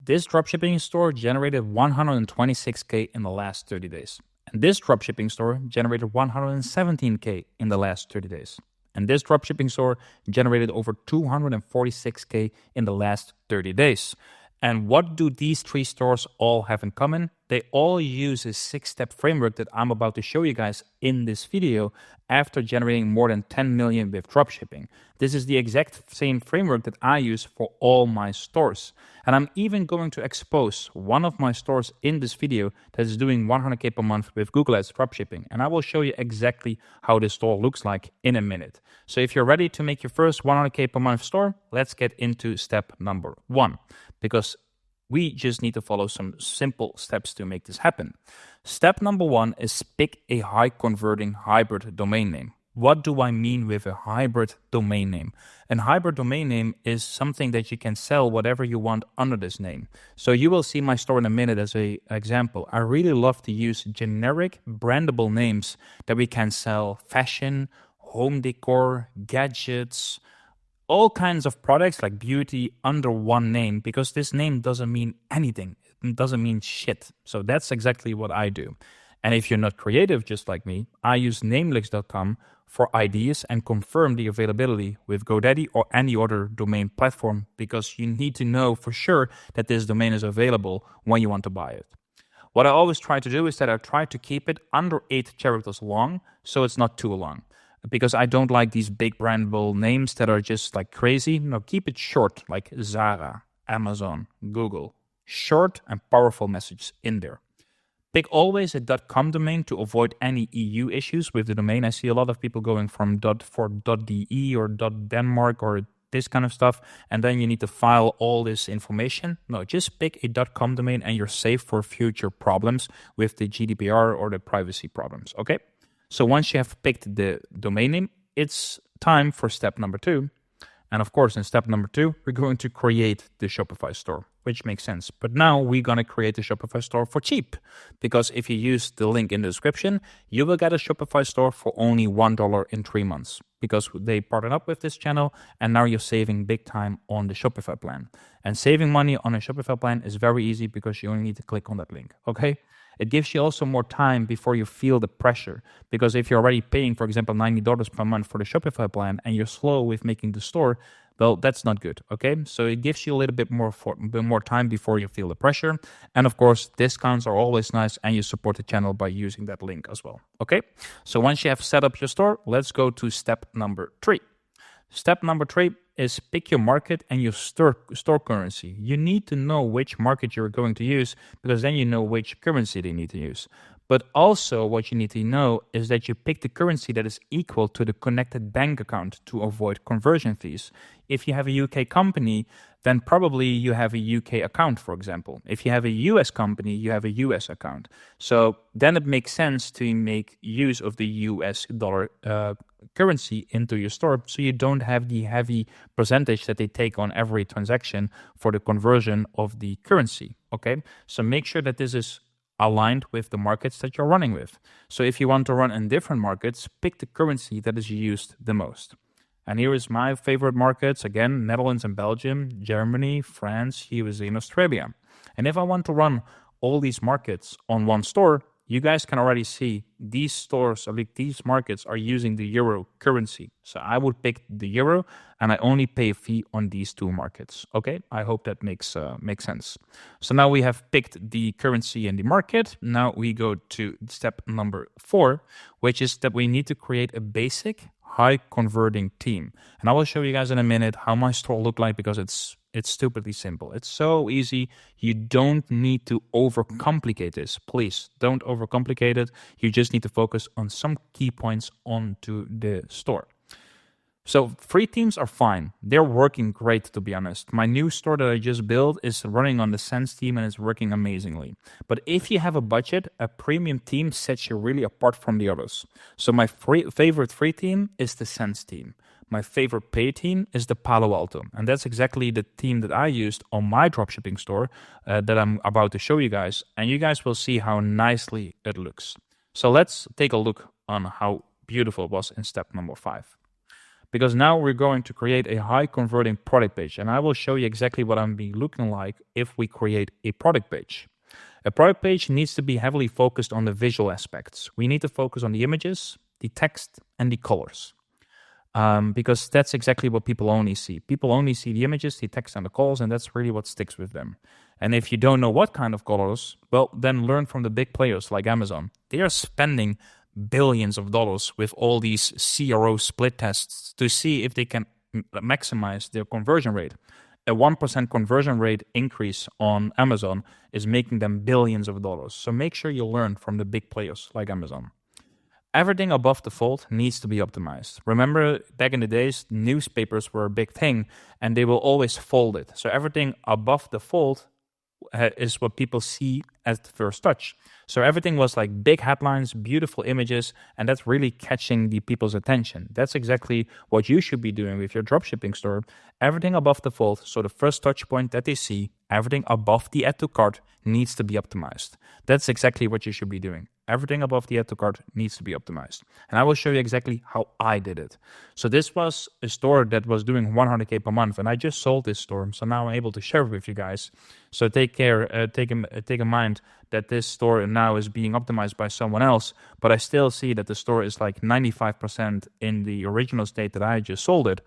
this dropshipping store generated 126K in the last 30 days. And this dropshipping store generated 117K in the last 30 days. And this dropshipping store generated over 246K in the last 30 days. And what do these three stores all have in common? They all use a 6-step framework that I'm about to show you guys in this video after generating more than 10 million with dropshipping. This is the exact same framework that I use for all my stores. And I'm even going to expose one of my stores in this video that is doing 100K per month with Google Ads dropshipping. And I will show you exactly how this store looks like in a minute. So if you're ready to make your first 100K per month store, let's get into step number 1. Because we just need to follow some simple steps to make this happen. Step number 1 is pick a high converting hybrid domain name. What do I mean with a hybrid domain name? A hybrid domain name is something that you can sell whatever you want under this name. So you will see my store in a minute as an example. I really love to use generic brandable names that we can sell fashion, home decor, gadgets, all kinds of products like beauty under one name, because this name doesn't mean anything. It doesn't mean shit. So that's exactly what I do. And if you're not creative just like me, I use namelix.com for ideas and confirm the availability with GoDaddy or any other domain platform, because you need to know for sure that this domain is available when you want to buy it. What I always try to do is that I try to keep it under 8 characters long, so it's not too long. Because I don't like these big brandable names that are just like crazy. No, keep it short, like Zara, Amazon, Google. Short and powerful messages in there. Pick always a .com domain to avoid any EU issues with the domain. I see a lot of people going from for .de or .denmark or this kind of stuff, and then you need to file all this information. No, just pick a .com domain and you're safe for future problems with the GDPR or the privacy problems, okay? So once you have picked the domain name, it's time for step number 2. And of course, in step number 2, we're going to create the Shopify store, which makes sense. But now we're going to create the Shopify store for cheap. Because if you use the link in the description, you will get a Shopify store for only $1 in 3 months. Because they partnered up with this channel, and now you're saving big time on the Shopify plan. And saving money on a Shopify plan is very easy because you only need to click on that link, okay? It gives you also more time before you feel the pressure. Because if you're already paying, for example, $90 per month for the Shopify plan and you're slow with making the store, well, that's not good, okay? So it gives you a little bit more time before you feel the pressure. And of course, discounts are always nice, and you support the channel by using that link as well, okay? So once you have set up your store, let's go to step number 3. Step number 3 is pick your market and your store currency. You need to know which market you're going to use, because then you know which currency they need to use. But also what you need to know is that you pick the currency that is equal to the connected bank account to avoid conversion fees. If you have a UK company, then probably you have a UK account, for example. If you have a US company, you have a US account. So then it makes sense to make use of the US dollar currency into your store, so you don't have the heavy percentage that they take on every transaction for the conversion of the currency, okay? So make sure that this is aligned with the markets that you're running with. So if you want to run in different markets, pick the currency that is used the most. And here is my favorite markets, again, Netherlands and Belgium, Germany, France, USA, and Australia. And if I want to run all these markets on one store, you guys can already see these stores, like these markets, are using the euro currency. So I would pick the euro, and I only pay a fee on these 2 markets. Okay, I hope that makes sense. So now we have picked the currency and the market. Now we go to step number 4, which is that we need to create a basic, high converting team. And I will show you guys in a minute how my store look like, because it's stupidly simple. It's so easy. You don't need to overcomplicate this. Please don't overcomplicate it. You just need to focus on some key points onto the store. So free teams are fine. They're working great, to be honest. My new store that I just built is running on the Sense team and it's working amazingly. But if you have a budget, a premium team sets you really apart from the others. So my favorite free team is the Sense team. My favorite pay team is the Palo Alto. And that's exactly the team that I used on my dropshipping store that I'm about to show you guys. And you guys will see how nicely it looks. So let's take a look on how beautiful it was in step number 5. because now we're going to create a high converting product page. And I will show you exactly what I'm be looking like if we create a product page. A product page needs to be heavily focused on the visual aspects. We need to focus on the images, the text, and the colors. Because that's exactly what people only see. People only see the images, the text, and the colors, and that's really what sticks with them. And if you don't know what kind of colors, well, then learn from the big players like Amazon. They are spending billions of dollars with all these CRO split tests to see if they can maximize their conversion rate. A 1% conversion rate increase on Amazon is making them billions of dollars. So make sure you learn from the big players like Amazon. Everything above the fold needs to be optimized. Remember, back in the days, newspapers were a big thing, and they will always fold it. So everything above the fold is what people see at the first touch. So everything was like big headlines, beautiful images, and that's really catching the people's attention. That's exactly what you should be doing with your dropshipping store. Everything above the fold, so the first touch point that they see, everything above the add to cart needs to be optimized. That's exactly what you should be doing. Everything above the add to cart needs to be optimized. And I will show you exactly how I did it. So this was a store that was doing 100K per month, and I just sold this store. So now I'm able to share it with you guys. So take in mind that this store now is being optimized by someone else, but I still see that the store is like 95% in the original state that I just sold it.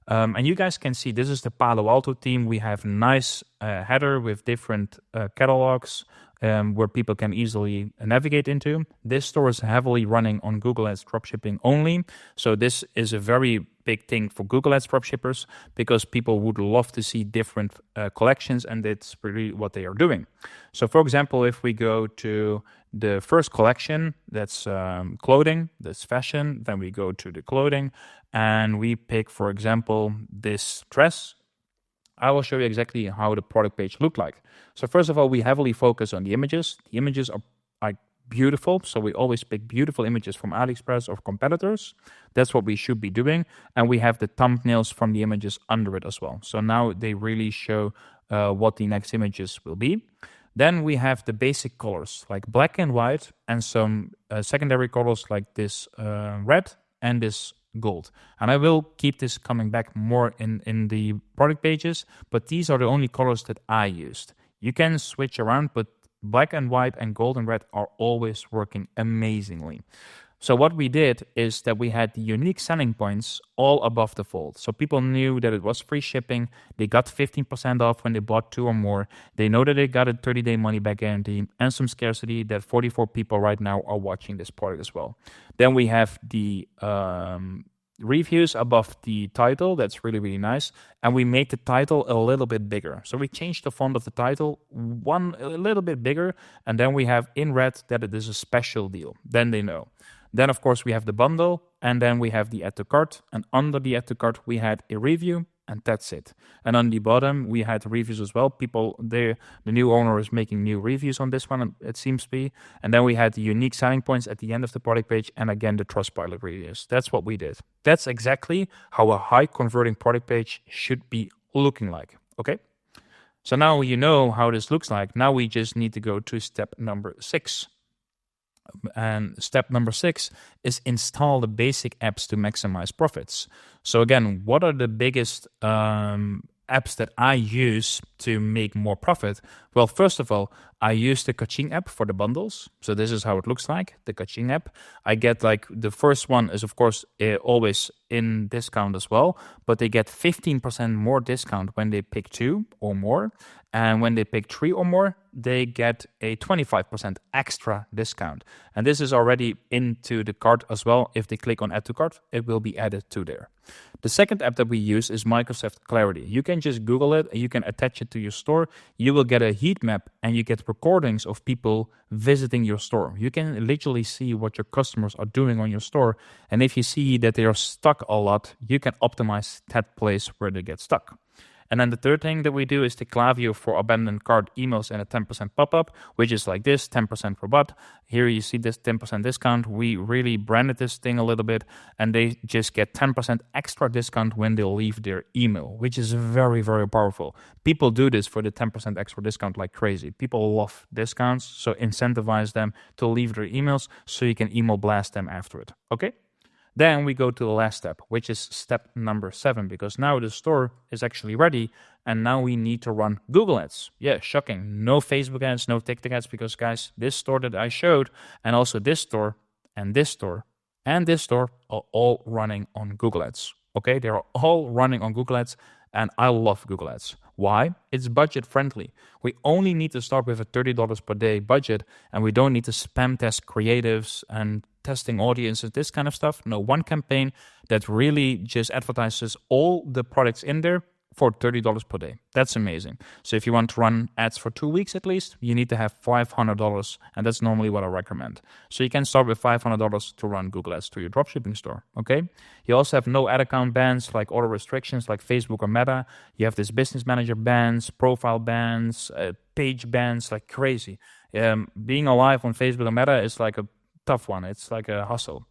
And you guys can see this is the Palo Alto team. We have nice header with different catalogs where people can easily navigate into. This store is heavily running on Google Ads dropshipping only. So this is a very big thing for Google Ads dropshippers because people would love to see different collections, and that's really what they are doing. So for example, if we go to the first collection, that's clothing, that's fashion, then we go to the clothing and we pick, for example, this dress. I will show you exactly how the product page looked like. So first of all, we heavily focus on the images. The images are like beautiful, so we always pick beautiful images from AliExpress or competitors. That's what we should be doing. And we have the thumbnails from the images under it as well. So now they really show what the next images will be. Then we have the basic colors like black and white, and some secondary colors like this red and this gold. And I will keep this coming back more in the product pages, but these are the only colors that I used. You can switch around, but black and white and gold and red are always working amazingly. So what we did is that we had the unique selling points all above the fold. So people knew that it was free shipping. They got 15% off when they bought 2 or more. They know that they got a 30-day money-back guarantee and some scarcity, that 44 people right now are watching this product as well. Then we have the reviews above the title. That's really, really nice. And we made the title a little bit bigger. So we changed the font of the title a little bit bigger. And then we have in red that it is a special deal. Then they know. Then, of course, we have the bundle, and then we have the add to cart. And under the add to cart, we had a review, and that's it. And on the bottom, we had reviews as well. The new owner is making new reviews on this one, it seems to be. And then we had the unique selling points at the end of the product page, and again, the Trustpilot reviews. That's what we did. That's exactly how a high converting product page should be looking like, okay? So now you know how this looks like. Now we just need to go to step number 6. And step number 6 is install the basic apps to maximize profits. So again, what are the biggest apps that I use to make more profit? Well, first of all, I use the Kaching app for the bundles. So this is how it looks like, the Kaching app. I get like the first one is of course always in discount as well, but they get 15% more discount when they pick 2 or more. And when they pick 3 or more, they get a 25% extra discount. And this is already into the cart as well. If they click on add to cart, it will be added to there. The second app that we use is Microsoft Clarity. You can just Google it, and you can attach it to your store. You will get a heat map, and you get recordings of people visiting your store. You can literally see what your customers are doing on your store. And if you see that they are stuck a lot, you can optimize that place where they get stuck. And then the third thing that we do is the Klaviyo for abandoned cart emails and a 10% pop-up, which is like this, 10% robot. Here you see this 10% discount. We really branded this thing a little bit, and they just get 10% extra discount when they leave their email, which is very, very powerful. People do this for the 10% extra discount like crazy. People love discounts, so incentivize them to leave their emails so you can email blast them after it, okay? Then we go to the last step, which is step number 7, because now the store is actually ready and now we need to run Google ads. Yeah, shocking. No Facebook ads, no TikTok ads, because guys, this store that I showed and also this store and this store and this store are all running on Google ads. Okay, they're all running on Google ads and I love Google ads. Why? It's budget friendly. We only need to start with a $30 per day budget and we don't need to spam test creatives and testing audiences, this kind of stuff. No, one campaign that really just advertises all the products in there for $30 per day. That's amazing. So if you want to run ads for 2 weeks at least, you need to have $500, and that's normally what I recommend. So you can start with $500 to run Google ads to your dropshipping store, okay? You also have no ad account bans like auto restrictions like Facebook or Meta. You have this business manager bans, profile bans, page bans, like crazy. Being alive on Facebook or Meta is like a tough one. It's like a hustle.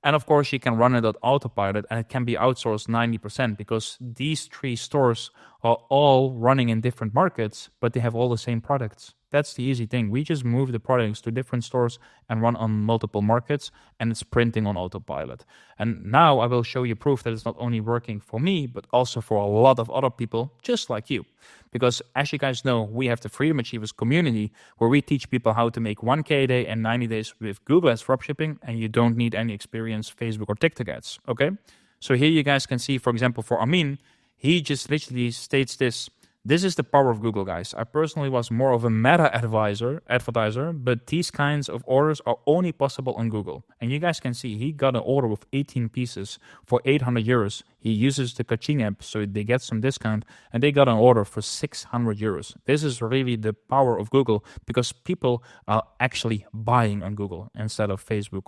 And of course, you can run it at autopilot and it can be outsourced 90% because these 3 stores are all running in different markets, but they have all the same products. That's the easy thing. We just move the products to different stores and run on multiple markets, and it's printing on autopilot. And now I will show you proof that it's not only working for me, but also for a lot of other people just like you. Because as you guys know, we have the Freedom Achievers community where we teach people how to make 1K a day in 90 days with Google Ads dropshipping, and you don't need any experience Facebook or TikTok ads, okay? So here you guys can see, for example, for Amin, he just literally states this. This is the power of Google, guys. I personally was more of a meta advertiser, but these kinds of orders are only possible on Google. And you guys can see he got an order with 18 pieces for 800 euros. He uses the Kaching app, so they get some discount, and they got an order for 600 euros. This is really the power of Google because people are actually buying on Google instead of Facebook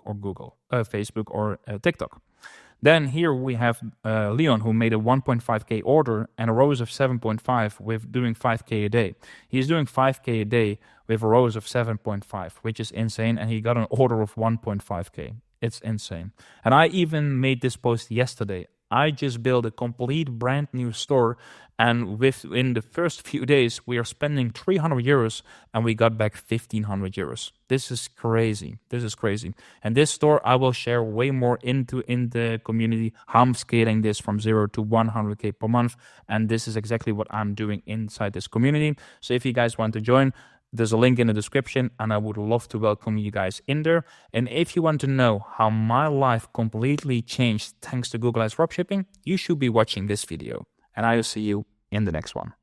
or TikTok. Then here we have Leon, who made a 1.5K order and a ROAS of 7.5 with doing 5K a day. He's doing 5K a day with a ROAS of 7.5, which is insane, and he got an order of 1.5K. It's insane. And I even made this post yesterday. I just built a complete brand new store, and within the first few days, we are spending 300 euros and we got back 1,500 euros. This is crazy. This is crazy. And this store, I will share way more in the community, how I'm scaling this from 0 to 100K per month. And this is exactly what I'm doing inside this community. So if you guys want to join, there's a link in the description, and I would love to welcome you guys in there. And if you want to know how my life completely changed thanks to Google Ads dropshipping, you should be watching this video. And I will see you in the next one.